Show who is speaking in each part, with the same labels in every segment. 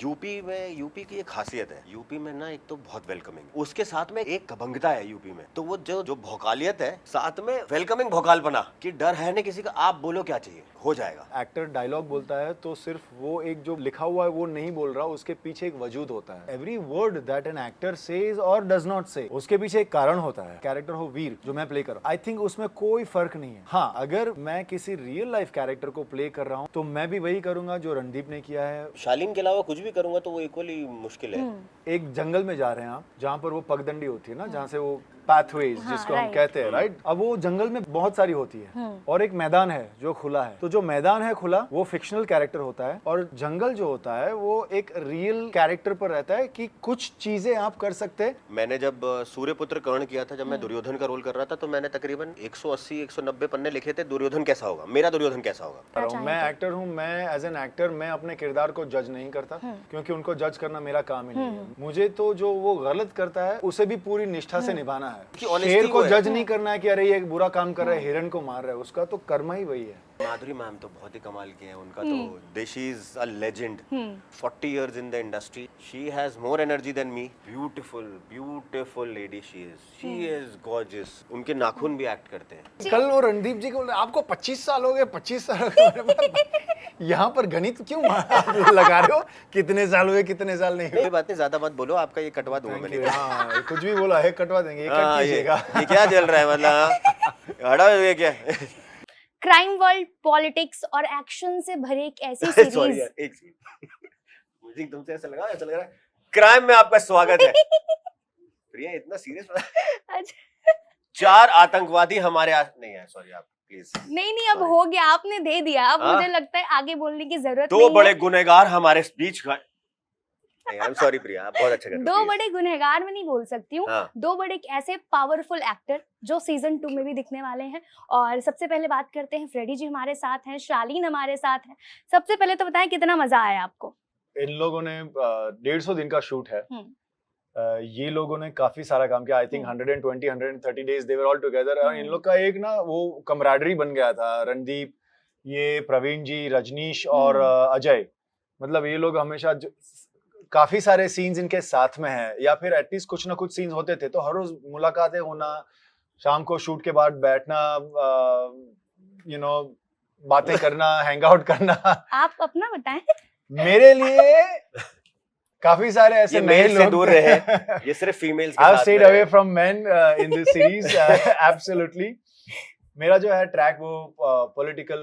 Speaker 1: UP की एक खासियत है, यूपी में ना एक तो बहुत वेलकमिंग, उसके साथ में एक दबंगता है यूपी में, तो वो जो भौकालियत है साथ में वेलकमिंग भौकालपना कि डर है नहीं किसी का, आप बोलो क्या चाहिए हो जाएगा।
Speaker 2: एक्टर डायलॉग बोलता है तो सिर्फ वो एक जो लिखा हुआ है वो नहीं बोल रहा, उसके पीछे एक वजूद होता है। Every word that an actor says और डज नॉट से, उसके पीछे एक कारण होता है। कैरेक्टर हो वीर जो मैं प्ले कर रहा हूँ, आई थिंक उसमें कोई फर्क नहीं है। हाँ, अगर मैं किसी रियल लाइफ कैरेक्टर को प्ले कर रहा हूँ तो मैं भी वही करूंगा जो रणदीप ने किया है।
Speaker 1: शालीन के अलावा कुछ भी करूंगा तो वो इक्वली मुश्किल है।
Speaker 2: एक जंगल में जा रहे हैं आप, जहाँ पर वो पगडंडी होती है ना, जहाँ से वो पाथवेज जिसको हम
Speaker 3: राइट।
Speaker 2: कहते हैं, राइट। अब वो जंगल में बहुत सारी होती है और एक मैदान है जो खुला है। तो जो मैदान है खुला वो फिक्शनल कैरेक्टर होता है और जंगल जो होता है वो एक रियल कैरेक्टर पर रहता है कि कुछ चीजें आप कर सकते हैं।
Speaker 1: मैंने जब सूर्यपुत्र कर्ण किया था, जब मैं दुर्योधन का रोल कर रहा था, तो मैंने तकरीबन 180-190 पन्ने लिखे थे दुर्योधन कैसा होगा, मेरा दुर्योधन कैसा होगा।
Speaker 2: मैं एक्टर हूँ, मैं एज एन एक्टर मैं अपने किरदार को जज नहीं करता क्योंकि उनको जज करना मेरा काम ही नहीं है। मुझे तो जो वो गलत करता है उसे भी पूरी निष्ठा से निभाना है। शेर को जज नहीं करना है कि अरे ये बुरा काम कर रहा है, हिरण को मार रहा है, उसका तो कर्म ही वही है।
Speaker 1: माधुरी मैम तो बहुत ही कमाल की है, उनका तो she is a legend, 40 years in the industry, she has more energy than me, beautiful lady she is gorgeous, उनके नाखून भी एक्ट करते हैं।
Speaker 2: कल वो रणदीप जी को आपको 25 साल हो गए, 25 साल हो गए यहाँ पर गणित क्यों लगा रहे हो, कितने साल हुए कितने साल नहीं हुए।
Speaker 1: कोई बात नहीं, ज्यादा मत बोलो, आपका ये कटवा दूंगा मैंने।
Speaker 2: हाँ, कुछ भी बोला है कटवा देंगे, ये कट कीजिएगा।
Speaker 1: ये क्या चल रहा है, मतलब हटा ये क्या
Speaker 3: क्राइम वर्ल्ड, पॉलिटिक्स और एक्शन से भरे एक ऐसी
Speaker 1: सॉरी
Speaker 3: सीरीज।
Speaker 1: यार, एक मुझे तुमसे ऐसा लग रहा है क्राइम में आपका स्वागत है। प्रिया इतना सीरियस
Speaker 3: अच्छा।
Speaker 1: 4 आतंकवादी हमारे नहीं है, सॉरी आप प्लीज।
Speaker 3: नहीं अब हो गया, आपने दे दिया, अब मुझे लगता है आगे बोलने की जरूरत नहीं है।
Speaker 1: 2 बड़े गुनहगार हमारे बीच आई एम सॉरी प्रिया, आप बहुत अच्छा कर रहे हो।
Speaker 3: 2 बड़े गुनहगार में नहीं बोल सकती हूँ,
Speaker 1: हाँ।
Speaker 3: 2 बड़े ऐसे पावरफुल एक्टर जो सीजन 2 में भी दिखने वाले हैं। और सबसे पहले बात करते हैं, फ्रेडी जी हमारे साथ हैं, शालीन हमारे साथ हैं। सबसे पहले तो बताएं कितना मजा आया आपको।
Speaker 2: इन लोगों ने 150 दिन का शूट है। ये लोगों ने काफी सारा काम किया। I think 120-130 days they were all together. इन लोग का एक ना वो कमराडरी बन गया था। रणदीप, ये प्रवीण जी, रजनीश और अजय, मतलब ये लोग हमेशा काफी सारे सीन्स इनके साथ में हैं, या फिर एटलीस्ट कुछ ना कुछ सीन्स होते थे। तो हर रोज मुलाकातें होना, शाम को शूट के बाद बैठना, बातें करना, हैंग आउट करना।
Speaker 3: आप अपना बताएं।
Speaker 2: मेरे लिए काफी सारे ऐसे नए लोग
Speaker 1: से दूर रहे, ये सिर्फ फीमेल्स के
Speaker 2: I've
Speaker 1: साथ
Speaker 2: stayed
Speaker 1: में
Speaker 2: away
Speaker 1: रहे।
Speaker 2: from men in this series, absolutely. मेरा जो है ट्रैक वो पॉलिटिकल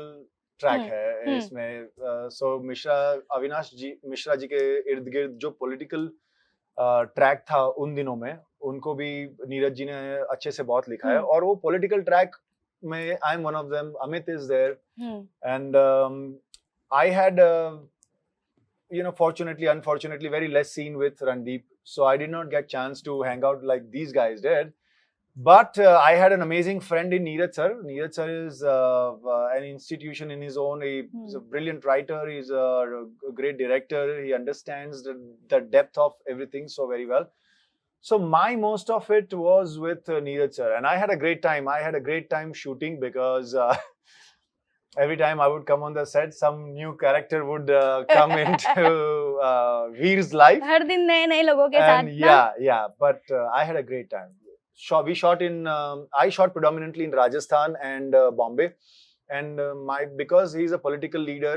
Speaker 2: ट्रैक है इसमें। सो अविनाश जी मिश्रा जी के इर्द गिर्द जो पॉलिटिकल ट्रैक था उन दिनों में, उनको भी नीरज जी ने अच्छे से बहुत लिखा है। और वो पॉलिटिकल ट्रैक में I am one of them, Amit is there, and I had fortunately, unfortunately, very less scene with Randeep, so I did not get chance to hang out like these guys did. But I had an amazing friend in Neeraj sir. Neeraj sir is an institution in his own. He's a brilliant writer. He's a great director. He understands the depth of everything so very well. So my most of it was with Neeraj sir, and I had a great time. I had a great time shooting because every time I would come on the set, some new character would come into Veer's life.
Speaker 3: हर दिन नए लोगों के साथ
Speaker 2: ना? Yeah. But I had a great time. We shot in. I shot predominantly in Rajasthan and Bombay, and because he's a political leader,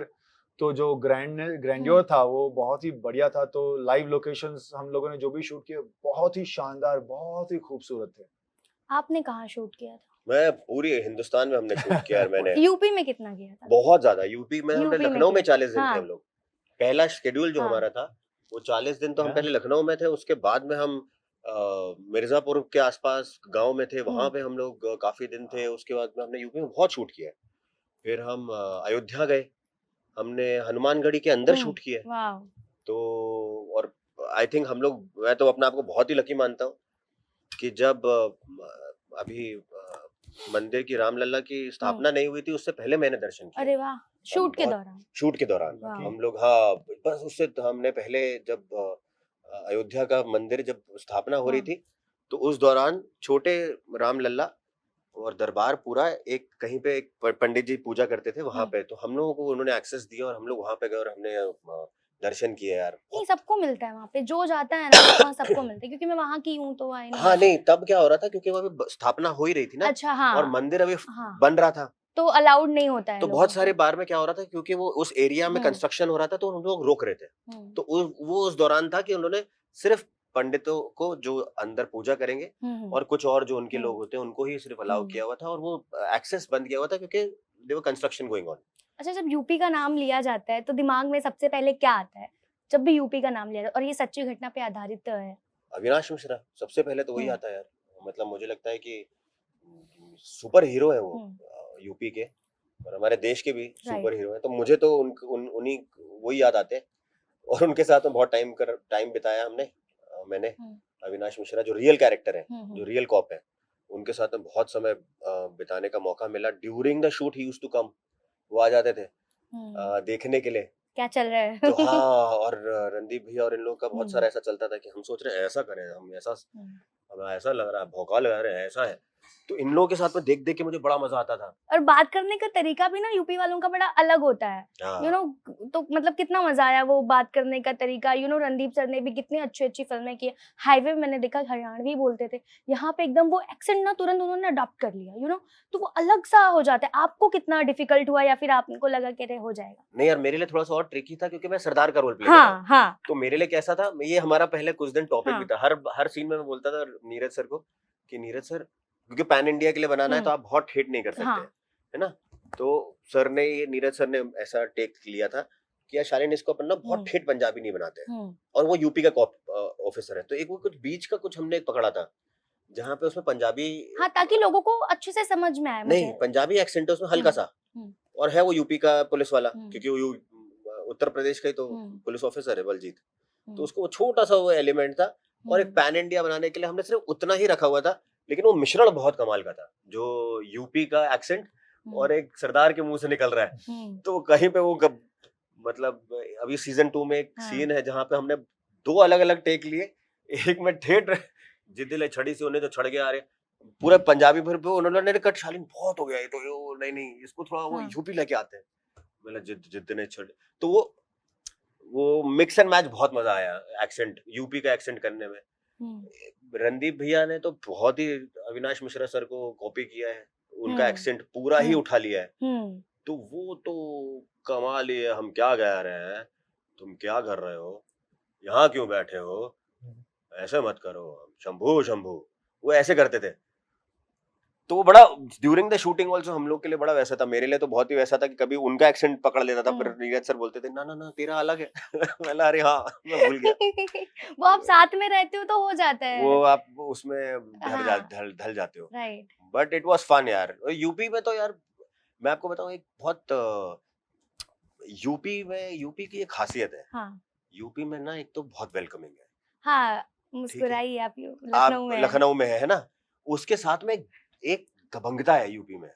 Speaker 2: तो जो grandeur था वो बहुत ही बढ़िया था। तो लाइव लोकेशंस हम लोगों ने जो भी शूट किए बहुत ही शानदार, बहुत ही खूबसूरत थे।
Speaker 3: आपने कहाँ शूट किया था?
Speaker 1: मैं पूरी हिंदुस्तान में हमने शूट किया है। मैंने
Speaker 3: यूपी में कितना किया था?
Speaker 1: बहुत ज्यादा। यूपी में हमने लखनऊ में 40 दिन थे हम लोग। पहला शेड्यूल जो हमारा था वो 40 दिन तो हम पहले लखनऊ में थे, उसके बाद में हम मिर्जापुर के आसपास गांव में थे, वहां पे हम लोग काफी दिन थे। उसके बाद में हमने यूपी में बहुत शूट किया। फिर हम अयोध्या गए, हमने हनुमानगढ़ी के अंदर शूट किया। तो और आई थिंक हम लोग, मैं तो अपने आप को बहुत ही लकी मानता हूँ कि जब अभी मंदिर की रामलला की स्थापना नहीं हुई थी उससे पहले मैंने दर्शन किया।
Speaker 3: अरे वाह, शूट के दौरान
Speaker 1: हम लोग, हाँ बस उससे हमने पहले जब अयोध्या का मंदिर जब स्थापना हो रही थी तो उस दौरान छोटे रामलला और दरबार पूरा एक कहीं पे एक पंडित जी पूजा करते थे वहां पे, तो हम लोगों को उन्होंने एक्सेस दिया और हम लोग वहां पे गए और हमने दर्शन किए यार।
Speaker 3: नहीं सबको मिलता है वहाँ पे, जो जाता है ना वहाँ सबको मिलता है, क्योंकि मैं वहाँ की हूँ तो आई
Speaker 1: हाँ
Speaker 3: नो।
Speaker 1: नहीं, तब क्या हो रहा था क्योंकि वहाँ पे स्थापना हो ही रही थी ना,
Speaker 3: अच्छा
Speaker 1: और
Speaker 3: हाँ
Speaker 1: मंदिर अभी
Speaker 3: हाँ,
Speaker 1: बन रहा था,
Speaker 3: तो अलाउड नहीं होता है
Speaker 1: तो
Speaker 3: लोगों
Speaker 1: बहुत सारे
Speaker 3: को।
Speaker 1: बार में क्या हो रहा था क्योंकि वो उस एरिया में कंस्ट्रक्शन हो रहा था तो हम लोग रोक रहे थे। तो वो उस दौरान था कि उन्होंने सिर्फ पंडितों को जो अंदर पूजा करेंगे और कुछ और जो उनके लोग होते हैं उनको ही सिर्फ अलाउ किया हुआ था, और वो एक्सेस बंद किया हुआ था क्योंकि देयर कंस्ट्रक्शन गोइंग ऑन।
Speaker 3: अच्छा, जब यूपी का नाम लिया जाता है तो दिमाग में सबसे पहले क्या आता है जब भी यूपी का नाम लिया जाता है, और ये सच्ची घटना पे आधारित है?
Speaker 1: अविनाश मिश्रा सबसे पहले तो वही
Speaker 3: हम्म,
Speaker 1: आता है यार। मतलब मुझे लगता है कि सुपर हीरो है वो यूपी के, और हमारे देश के भी सुपर
Speaker 3: राइट।
Speaker 1: हीरो है, तो मुझे तो उन्हीं वही याद आते हैं। और उनके साथ में बहुत टाइम बिताया हमने, मैंने। अविनाश मिश्रा जो रियल कैरेक्टर है, जो रियल कॉप है, उनके साथ में बहुत समय बिताने का मौका मिला। During the shoot he used to come, वो आ जाते थे देखने के लिए।
Speaker 3: क्या चल रहा है।
Speaker 1: तो हाँ, और रणदीप भैया और इन लोगों का बहुत सारा ऐसा चलता था कि हम सोच रहे हैं ऐसा करें, हम ऐसा, हमें ऐसा लग रहा है, भौकाल लगा रहे हैं, ऐसा है। तो इन लोगों के साथ में देख देख के मुझे बड़ा मजा आता था।
Speaker 3: और बात करने का तरीका भी ना यूपी वालों का बड़ा अलग होता है, यू नो। तो मतलब कितना मजा आया वो बात करने का तरीका, यू नो। रणदीप सर ने भी कितनी अच्छी अच्छी फिल्में की। हाईवे में मैंने देखा हरियाणवी बोलते थे, यहाँ पे एकदम वो एक्सेंट ना तुरंत उन्होंने अडॉप्ट कर लिया, यू नो। तो वो अलग सा हो जाता है। आपको कितना डिफिकल्ट हुआ या फिर आपको लगा कि हो जाएगा?
Speaker 1: नहीं यार, मेरे लिए थोड़ा सा और ट्रिकी था क्योंकि मैं सरदार का रोल प्ले कर
Speaker 3: हाँ
Speaker 1: रहा हूँ।
Speaker 3: हाँ
Speaker 1: तो मेरे लिए कैसा था, ये हमारा पहले कुछ दिन टॉपिक भी
Speaker 3: हाँ।
Speaker 1: था। हर सीन में मैं बोलता था नीरज सर को कि नीरज सर, क्योंकि पैन इंडिया के लिए बनाना है तो आप बहुत हिट नहीं कर सकते,
Speaker 3: हाँ।
Speaker 1: है ना। तो सर ने, ये नीरज सर ने ऐसा टेक लिया था कि यार शालीन, इसको अपन ना बहुत हिट पंजाबी नहीं बनाते हैं, और वो यूपी का ऑफिसर है। तो एक वो कुछ बीच का कुछ हमने पकड़ा था जहाँ पे उसमें पंजाबी,
Speaker 3: हाँ, ताकि लोगों को अच्छे से समझ में आए।
Speaker 1: नहीं पंजाबी एक्सेंट है उसमें हल्का सा, और है वो यूपी का पुलिस वाला, क्योंकि वो उत्तर प्रदेश का ही तो पुलिस ऑफिसर है बलजीत। तो उसको वो छोटा सा वो एलिमेंट था, और एक पैन इंडिया बनाने के लिए हमने सिर्फ उतना ही रखा हुआ था, लेकिन वो मिश्रण बहुत कमाल का था, जो यूपी का एक्सेंट और एक सरदार के मुंह से निकल रहा है। तो कहीं पे वो मतलब अभी सीजन 2 में एक सीन है जहाँ पे हमने 2 अलग अलग टेक लिए। एक में ठेठ जिद्दिले छड़ी से उन्हें जो छड़ गया, अरे पूरा पंजाबी फिर पे उन्होंने कट, शालीन बहुत हो गया ये तो, ये नहीं इसको थोड़ा वो यूपी लेके आते हैं। मैंने जिद्द ने छड़, तो वो मिक्स एंड मैच बहुत मजा आया एक्सेंट, यूपी का एक्सेंट करने में। रणदीप भैया ने तो बहुत ही अविनाश मिश्रा सर को कॉपी किया है, उनका एक्सेंट पूरा ही उठा लिया है। तो वो तो कमाल ही है। हम क्या गा रहे हैं, तुम क्या कर रहे हो, यहाँ क्यों बैठे हो, ऐसे मत करो, शंभू शंभू, वो ऐसे करते थे। तो वो बड़ा ड्यूरिंग द शूटिंग ऑल्सो हम लोग के लिए बड़ा वैसा था। मेरे लिए तो बहुत ही वैसा था कि कभी उनका एक्सेंट पकड़ लेता था, फिर नीरज सर बोलते थे ना ना ना तेरा अलग है। मैं अरे हाँ, मैं भूल गया।
Speaker 3: वो आप साथ में रहते हो तो हो जाता है,
Speaker 1: वो आप उसमें ढल जाते हो।
Speaker 3: Right.
Speaker 1: But it was fun यार। यूपी में तो यार मैं आपको बताऊं, एक बहुत यूपी की एक खासियत है। हाँ। यूपी में ना एक तो बहुत वेलकमिंग है।
Speaker 3: हाँ, मुस्कुराइए आप
Speaker 1: लखनऊ में है ना, उसके साथ में एक दबंगता है यूपी में।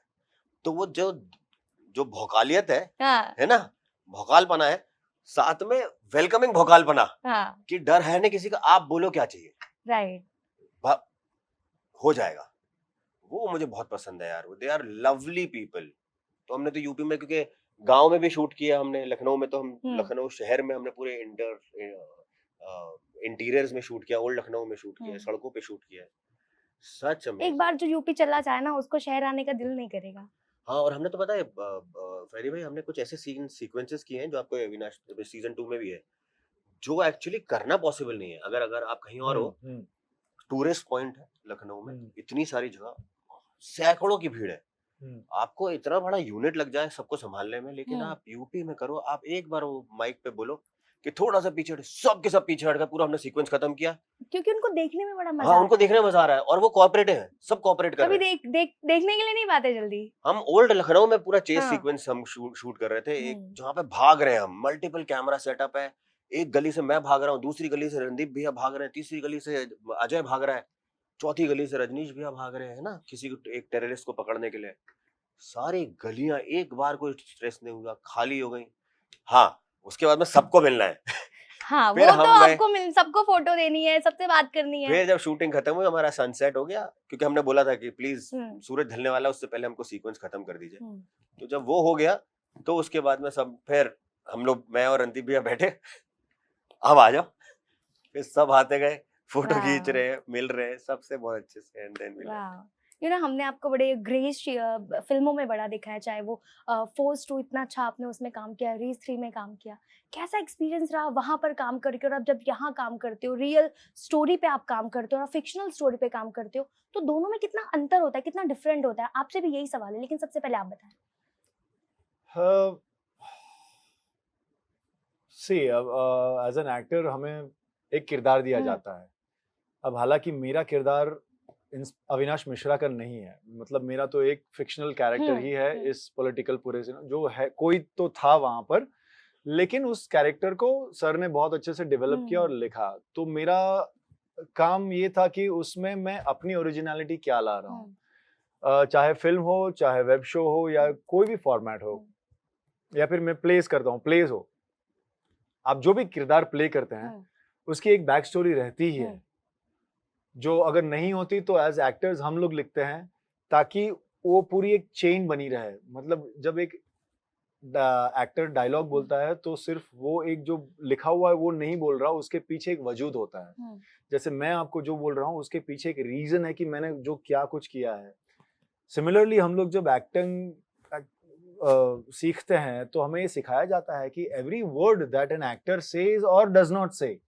Speaker 1: तो वो जो भौकालियत है ना, भौकालपना है, साथ में वेलकमिंग भौकालपना, कि डर है नहीं किसी का, आप बोलो क्या चाहिए,
Speaker 3: राइट,
Speaker 1: हो जाएगा। वो मुझे बहुत पसंद है यार। They are lovely people. तो हमने तो यूपी में, क्योंकि गांव में भी शूट किया हमने, लखनऊ में तो हम लखनऊ शहर में हमने पूरे इंटीरियर्स में शूट किया, ओल्ड लखनऊ में शूट किया, सड़कों पे शूट किया। सच में
Speaker 3: एक बार जो यूपी चला जाए ना, उसको शहर आने का दिल नहीं करेगा।
Speaker 1: हाँ, और हमने तो पता है फेरी भाई, हमने कुछ ऐसे सीक्वेंसेस किए हैं जो आपको अविनाश सीजन 2 में भी है, जो एक्चुअली करना पॉसिबल नहीं है। अगर आप कहीं और हो, टूरिस्ट पॉइंट है लखनऊ में, इतनी सारी जगह, सैकड़ों की भीड़ है, आपको इतना बड़ा यूनिट लग जाए सबको संभालने में, लेकिन आप यूपी में करो, आप एक बार वो माइक पे बोलो कि थोड़ा सा पीछे हट, सब के सब पीछे हटकर पूरा हमने सीक्वेंस खत्म किया,
Speaker 3: क्योंकि उनको देखने में बड़ा मजा
Speaker 1: हाँ, उनको देखने में मजा आ रहा है, और वो कोऑपरेटिव है, सब कोऑपरेट कर रहे हैं।
Speaker 3: कभी देखने के लिए नहीं पाते जल्दी।
Speaker 1: हम ओल्ड लखनऊ में पूरा चेस सीक्वेंस हम शूट कर रहे थे, एक जहाँ पे भाग रहे हैं हम, मल्टीपल कैमरा सेटअप है, एक गली से मैं भाग रहा हूँ, दूसरी गली से रणदीप भैया भाग रहे हैं, तीसरी गली से अजय भाग रहा है, चौथी गली से रजनीश भैया भाग रहे हैं ना, किसी को एक टेररिस्ट को पकड़ने के लिए। सारी गलियां एक बार कोई स्ट्रेस नहीं हुआ, खाली हो गई। हाँ, उसके बाद में सबको मिलना है।
Speaker 3: हाँ, वो तो आपको सबको फोटो देनी है, सबसे बात करनी है।
Speaker 1: फिर जब शूटिंग खत्म हुई, हमारा सनसेट हो गया, क्योंकि हमने बोला था कि प्लीज सूरज ढलने वाला, उससे पहले हमको सीक्वेंस खत्म कर दीजिए। तो जब वो हो गया, तो उसके बाद में सब, फिर हम लोग, मैं और रणदीप भैया बैठे, अब आ जाओ। फिर सब आते गए, फोटो खींच
Speaker 3: वाह
Speaker 1: रहे हैं, मिल रहे हैं, सबसे बहुत अच्छे से एंड देन मिले।
Speaker 3: वाह यू नो हमने आपको बड़े ग्रेस फिल्मों में बड़ा देखा है, चाहे वो फोर्स 2 इतना अच्छा आपने उसमें काम किया, रेस 3 में काम किया। कैसा एक्सपीरियंस रहा वहां पर काम करके, और अब जब यहाँ काम करते हो, रियल स्टोरी पे आप काम करते हो और फिक्शनल स्टोरी पे काम करते हो, तो दोनों में कितना अंतर होता है, कितना डिफरेंट होता है? आपसे भी यही सवाल है, लेकिन सबसे पहले आप बताएं।
Speaker 2: सी अब एज एन एक्टर हमें एक किरदार दिया जाता है। अब हालांकि मेरा किरदार अविनाश मिश्रा का नहीं है, मतलब मेरा तो एक फिक्शनल कैरेक्टर ही है इस पॉलिटिकल पूरे से, जो है कोई तो था वहां पर, लेकिन उस कैरेक्टर को सर ने बहुत अच्छे से डेवलप किया और लिखा। तो मेरा काम ये था कि उसमें मैं अपनी ओरिजिनलिटी क्या ला रहा हूँ, चाहे फिल्म हो, चाहे वेब शो हो, या कोई भी फॉर्मेट हो, या फिर मैं प्लेस करता हूँ, प्लेस हो, आप जो भी किरदार प्ले करते हैं उसकी एक बैक स्टोरी रहती ही है, जो अगर नहीं होती तो एज एक्टर्स हम लोग लिखते हैं ताकि वो पूरी एक चेन बनी रहे। मतलब जब एक एक्टर डायलॉग बोलता है तो सिर्फ वो एक जो लिखा हुआ है वो नहीं बोल रहा, उसके पीछे एक वजूद होता है। जैसे मैं आपको जो बोल रहा हूँ उसके पीछे एक रीजन है कि मैंने जो क्या कुछ किया है। सिमिलरली हम लोग जब एक्टिंग सीखते हैं तो हमें ये सिखाया जाता है कि every word that an actor says और डज नॉट से,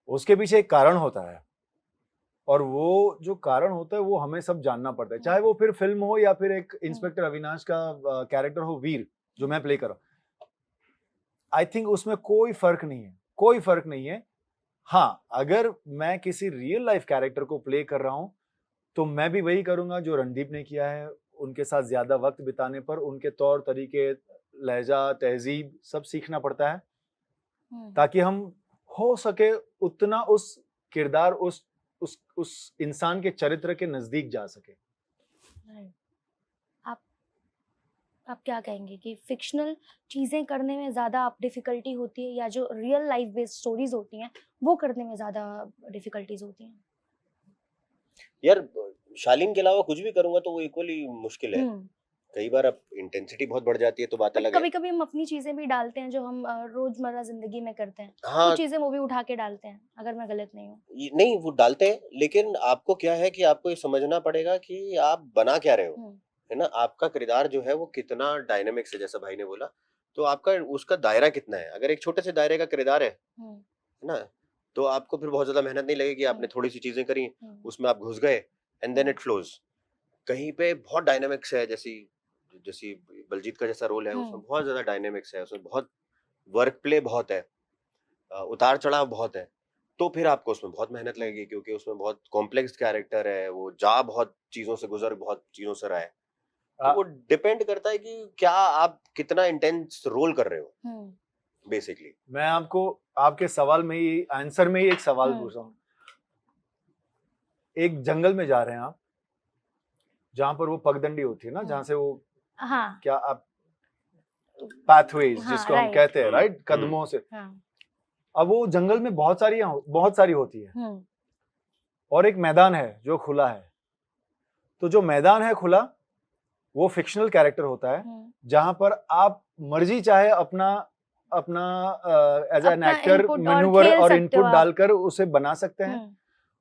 Speaker 2: उसके पीछे एक कारण होता है, और वो जो कारण होता है वो हमें सब जानना पड़ता है। चाहे वो फिर फिल्म हो या फिर एक इंस्पेक्टर अविनाश का कैरेक्टर हो, वीर, जो मैं प्ले कर रहा हूं, आई थिंक उसमें कोई फर्क नहीं है, कोई फर्क नहीं है। हाँ, अगर मैं किसी रियल लाइफ कैरेक्टर को प्ले कर रहा हूं तो मैं भी वही करूंगा जो रणदीप ने किया है। उनके साथ ज्यादा वक्त बिताने पर उनके तौर तरीके, लहजा, तहजीब सब सीखना पड़ता है, ताकि हम हो सके उतना उस किरदार, उस इंसान के चरित्र के नजदीक जा सके।
Speaker 3: आप क्या कहेंगे कि फिक्शनल चीजें करने में ज्यादा आप डिफिकल्टी होती है, या जो रियल लाइफ बेस्ड स्टोरीज होती हैं वो करने में ज्यादा डिफिकल्टीज होती हैं?
Speaker 1: यार शालीन के अलावा कुछ भी करूंगा तो वो इक्वली मुश्किल है। कई बार अब इंटेंसिटी बहुत बढ़ जाती है तो बात अलग है।
Speaker 3: कभी कभी हम अपनी चीजें भी डालते हैं जो हम रोजमर्रा जिंदगी में करते हैं,
Speaker 1: हाँ,
Speaker 3: वो चीजें वो भी उठा के डालते हैं, अगर मैं गलत नहीं हूँ।
Speaker 1: नहीं वो डालते हैं, लेकिन आपको क्या है कि आपको ये समझना पड़ेगा कि आप बना क्या रहे हो, है ना। आपका किरदार जो है वो कितना डायनेमिक्स है, जैसा भाई ने बोला, तो आपका उसका दायरा कितना है। अगर एक छोटे से दायरे का किरदार है ना, तो आपको फिर बहुत ज्यादा मेहनत नहीं लगेगी। आपने थोड़ी सी चीजें करी, उसमें आप घुस गए एंड देन इट फ्लोज। कहीं पे बहुत डायनेमिक्स है, जैसी बलजीत का जैसा रोल है, उसमें बहुत ज्यादा डायनेमिक्स है, उसमें बहुत वर्क प्ले बहुत है, उतार चढ़ाव बहुत है, तो फिर आपको उसमें बहुत मेहनत लगेगी, क्योंकि उसमें बहुत कॉम्प्लेक्स कैरेक्टर है, वो बहुत चीजों से गुजर, बहुत चीजों से रहा है। तो वो डिपेंड करता है कि क्या आप कितना इंटेंस रोल कर रहे हो बेसिकली।
Speaker 2: मैं आपको आपके सवाल में ही, आंसर में ही एक सवाल पूछ रहा हूँ। एक जंगल में जा रहे हैं आप, जहां पर वो पगडंडी होती है ना, जहां से वो क्या आप पाथवेज जिसको हम कहते हैं, राइट, कदमों से। अब वो जंगल में बहुत सारी होती है, और एक मैदान है जो खुला है। तो जो मैदान है खुला वो फिक्शनल कैरेक्टर होता है, जहां पर आप मर्जी चाहे अपना एज एन एक्टर मैन्यूवर और इनपुट डालकर उसे बना सकते हैं।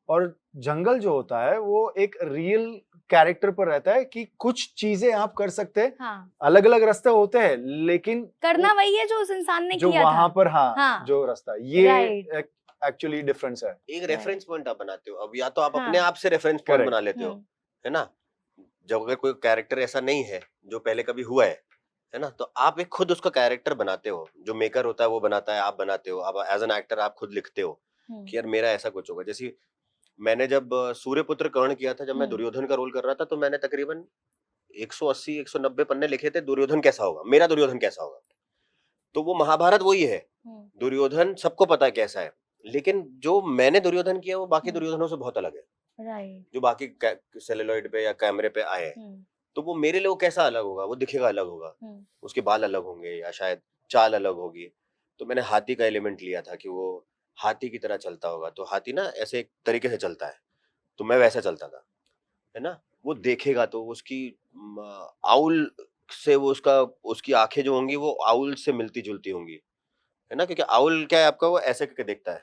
Speaker 2: और जंगल जो होता है वो एक रियल कैरेक्टर पर रहता है कि कुछ चीजें आप कर सकते हैं। अलग अलग रास्ते होते हैं, लेकिन
Speaker 3: करना वही है जो उस इंसान ने
Speaker 2: जो
Speaker 3: किया
Speaker 2: वहां
Speaker 3: था।
Speaker 2: पर जो रास्ता, ये एक्चुअली डिफरेंस है।
Speaker 1: एक रेफरेंस पॉइंट आप बनाते हो। अब या तो आप अपने आप से रेफरेंस पॉइंट बना लेते हो, है ना। जब अगर कोई कैरेक्टर ऐसा नहीं है जो पहले कभी हुआ है ना, तो आप एक खुद उसका कैरेक्टर बनाते हो। जो मेकर होता है वो बनाता है, आप बनाते हो। आप एज एन एक्टर आप खुद लिखते हो कि यार मेरा ऐसा कुछ होगा। जैसे मैंने जब सूर्यपुत्र कर्ण किया था, जब मैं दुर्योधन का रोल कर रहा था, तो मैंने तकरीबन 180-190 पन्ने लिखे थे, दुर्योधन कैसा होगा, मेरा दुर्योधन कैसा होगा। तो वो महाभारत वही है, दुर्योधन सबको पता है कैसा है, लेकिन जो मैंने दुर्योधन किया वो बाकी दुर्योधनों से बहुत अलग है। जो बाकी सेलुलॉइड पे या कैमरे पे आए, तो वो मेरे लिए वो कैसा अलग होगा, वो दिखेगा अलग होगा, उसके बाल अलग होंगे या शायद चाल अलग होगी। तो मैंने हाथी का एलिमेंट लिया था कि वो हाथी की तरह चलता होगा, तो हाथी ना ऐसे एक तरीके से चलता है, तो मैं वैसा चलता था, है ना। वो देखेगा तो उसकी आउल से वो उसकी आंखें जो होंगी वो आउल से मिलती जुलती होंगी, है ना, क्योंकि आउल क्या है आपका, वो ऐसे करके देखता है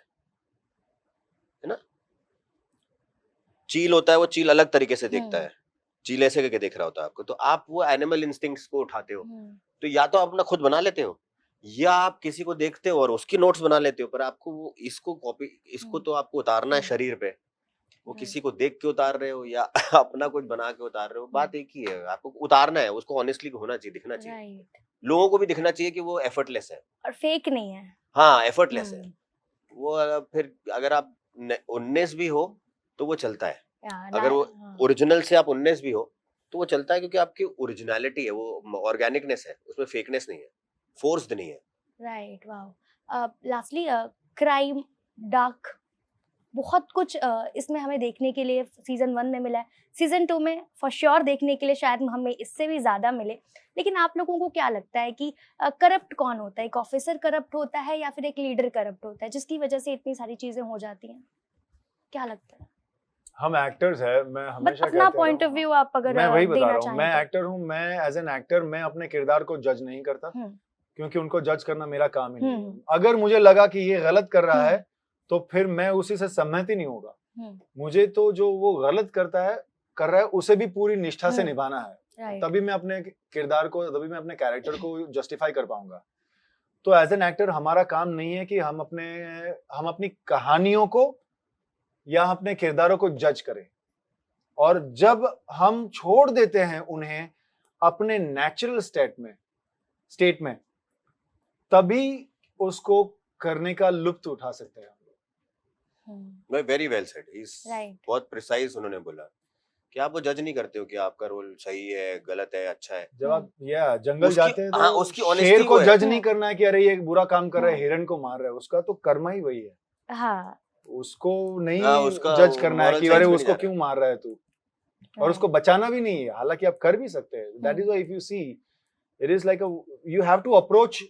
Speaker 1: ना। चील होता है, वो चील अलग तरीके से देखता है, चील ऐसे करके देख रहा होता है आपको। तो आप वो एनिमल इंस्टिंक्ट्स को उठाते हो, तो या तो आप अपना खुद बना लेते हो, या आप किसी को देखते हो और उसकी नोट्स बना लेते हो, पर आपको वो इसको कॉपी, इसको तो आपको उतारना है शरीर पे। वो किसी को देख के उतार रहे हो या अपना कुछ बना के उतार रहे हो, बात एक ही है, आपको उतारना है, उसको ऑनेस्टली होना चाहिए, दिखना चाहिए, लोगों को भी दिखना चाहिए कि वो एफर्टलेस है
Speaker 3: और फेक नहीं है।
Speaker 1: हाँ, एफर्टलेस है वो। फिर अगर आप 19 भी हो तो वो चलता है, अगर वो ओरिजिनल से आप 19 भी हो तो वो चलता है, क्योंकि आपकी ओरिजिनलिटी है, वो ऑर्गेनिकनेस है, उसमें फेकनेस नहीं है, फोर्स्ड नहीं है।
Speaker 3: Right, wow. Lastly crime, dark, बहुत कुछ इसमें हमें देखने के लिए सीजन 1 में मिला है, सीजन 2 में फॉर श्योर देखने के लिए शायद हमें इससे भी ज्यादा मिले। लेकिन आप लोगों को क्या लगता है कि करप्ट कौन होता है? एक ऑफिसर करप्ट होता है या फिर एक लीडर करप्ट होता है, जिसकी वजह से इतनी सारी चीजें हो जाती हैं? क्या लगता है?
Speaker 2: हम एक्टर्स है, मैं हमेशा
Speaker 3: अपना पॉइंट ऑफ व्यू आप अगर
Speaker 2: मैं वही बता
Speaker 3: देना
Speaker 2: रहा हूँ,
Speaker 3: चाहें
Speaker 2: मैं
Speaker 3: तो।
Speaker 2: एक्टर हूँ, मैं एज एन एक्टर मैं अपने किरदार को जज नहीं करता, क्योंकि उनको जज करना मेरा काम ही नहीं है। अगर मुझे लगा कि ये गलत कर रहा है तो फिर मैं उसी से सहमत ही नहीं होगा। मुझे तो जो वो गलत कर रहा है उसे भी पूरी निष्ठा से निभाना है, तभी मैं अपने किरदार को, तभी मैं अपने कैरेक्टर को जस्टिफाई कर पाऊंगा। तो एज एन एक्टर हमारा काम नहीं है कि हम अपनी कहानियों को या अपने किरदारों को जज करें, और जब हम छोड़ देते हैं उन्हें अपने नेचुरल स्टेट में तभी उसको करने का लुत्फ उठा सकते हैं हम लोग।
Speaker 1: वेरी वेल सेड, बहुत प्रिसाइज उन्होंने बोला कि आप वो जज नहीं करते हो कि आपका रोल सही है, गलत है, अच्छा है।
Speaker 2: जब आप जंगल जाते हैं तो
Speaker 1: उसकी
Speaker 2: शेर को जज नहीं करना है कि अरे ये बुरा काम कर रहा है, हिरन को मार रहा है, उसका तो कर्म ही वही है। उसको नहीं जज करना है कि अरे उसको क्यों मार रहा है तू, और उसको बचाना भी नहीं है, हालांकि आप कर भी सकते हैं। That is why if you see it is like you have to approach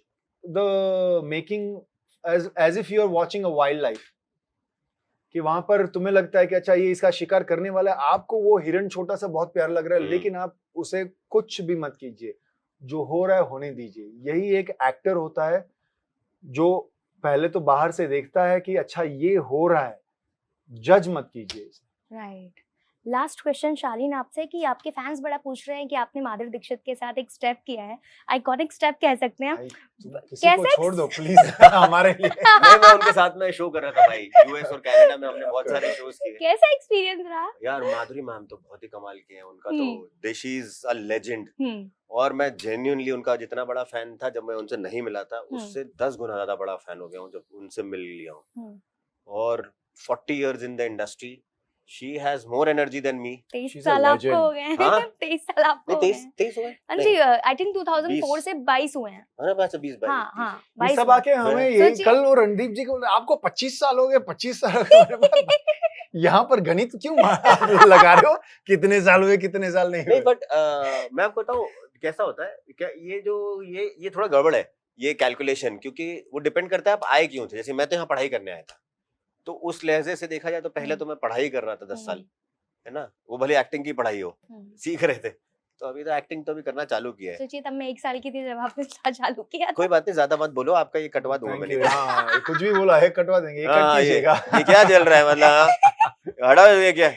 Speaker 2: the making as if you are watching a wildlife, कि वहां पर तुम्हें लगता है कि अच्छा ये इसका शिकार करने वाला है, आपको वो हिरन छोटा सा बहुत प्यारा लग रहा है, लेकिन आप उसे कुछ भी मत कीजिए, जो हो रहा है होने दीजिए। यही एक एक्टर होता है, जो पहले तो बाहर से देखता है कि अच्छा ये हो रहा है, जज मत कीजिए।
Speaker 3: राइट। लास्ट क्वेश्चन शालीन आपसे, कि आपके फैंस बड़ा पूछ रहे हैं कि आपने माधुरी दीक्षित के साथ एक स्टेप किया है, आइकॉनिक स्टेप कह सकते हैं।
Speaker 2: किसी को छोड़ दो प्लीज हमारे लिए।
Speaker 1: मैं उनके साथ में शो कर रहा था भाई, यूएस और कनाडा में हमने बहुत सारे शोज किए।
Speaker 3: कैसा एक्सपीरियंस रहा?
Speaker 1: यार माधुरी मैम तो बहुत ही कमाल की है, उनका तो शी इज अ लेजेंड, और मैं जेन्युइनली उनका जितना बड़ा फैन था जब मैं उनसे नहीं मिला था, उससे 10 गुना ज्यादा बड़ा फैन हो गया हूँ जब उनसे मिल लिया हूँ। और 40 years in the industry, she has more energy than me.
Speaker 3: 23 साल आपको हो गए हैं। 23 साल आपको हो गए हैं।
Speaker 1: 23 हुए?
Speaker 3: हाँ जी, आई थिंक 2004 से 22 हुए हैं।
Speaker 1: हाँ, 20
Speaker 3: हाँ,
Speaker 2: ये सब आके हमें ये कल वो रणदीप जी को आपको 25 साल हो गए, 25 साल हो गए। यहाँ पर गणित क्यों लगा रहे हो, कितने साल हुए कितने साल नहीं हुए?
Speaker 1: बट मैं आपको बताऊं कैसा होता है, क्या ये थोड़ा गड़बड़ है ये कैलकुलेशन, क्योंकि वो डिपेंड करता है आप आए क्यों थे। जैसे मैं तो यहाँ पढ़ाई करने आया था, तो उस लहजे से देखा जाए तो पहले तो मैं पढ़ाई कर रहा था 10 साल, है ना, वो भले एक्टिंग की पढ़ाई हो, सीख रहे थे, तो अभी तो एक्टिंग तो भी करना चालू किया है।
Speaker 3: सोचिए तब मैं 1 साल की थी जब आपने चालू किया था।
Speaker 1: कोई बात नहीं, ज्यादा मत बोलो, आपका ये कटवा दूंगा मैंने।
Speaker 2: हाँ, कुछ भी बोला है कटवा देंगे, कट कीजिएगा।
Speaker 1: ये क्या चल रहा है, मतलब हटाओ ये क्या।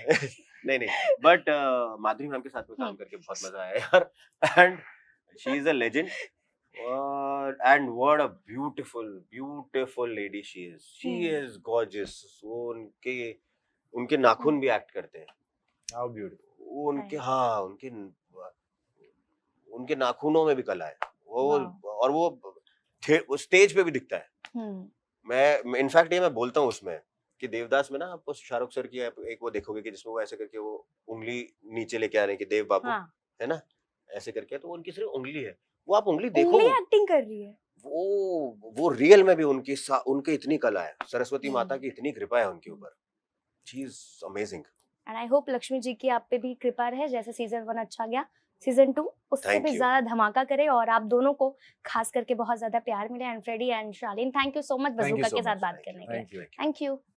Speaker 1: नहीं, बट माधुरी मैम के साथ में काम करके बहुत मजा आया यार, and she is a legend, and what a beautiful lady she is. She is gorgeous. वो उनके नाखून भी एक्ट करते हैं।
Speaker 2: How beautiful.
Speaker 1: वो उनके नाखूनों में भी कला है वो, और वो स्टेज पे भी दिखता है। मैं इनफैक्ट ये मैं बोलता हूँ उसमें कि देवदास में ना आपको शाहरुख सर की एक वो देखोगे कि जिसमें वो ऐसे करके वो उंगली नीचे लेके आ रहे हैं कि देव बाबू, है ना, ऐसे करके, तो उनकी सिर्फ उंगली है, वो आप उंगली देखो,
Speaker 3: उंगली एक्टिंग कर रही है।
Speaker 1: वो रियल में भी उनकी इतनी कला है, सरस्वती माता की इतनी कृपा है उनके ऊपर। She is amazing.
Speaker 3: And I hope Lakshmi ji की आप पे भी कृपा रहे, जैसे सीजन 1 अच्छा गया, सीजन 2 उससे भी ज्यादा धमाका करे, और आप दोनों को खास करके बहुत ज्यादा प्यार मिले। And Freddie and Shaleen, thank you so much Bazooka के साथ बात करने के लिए। Thank you.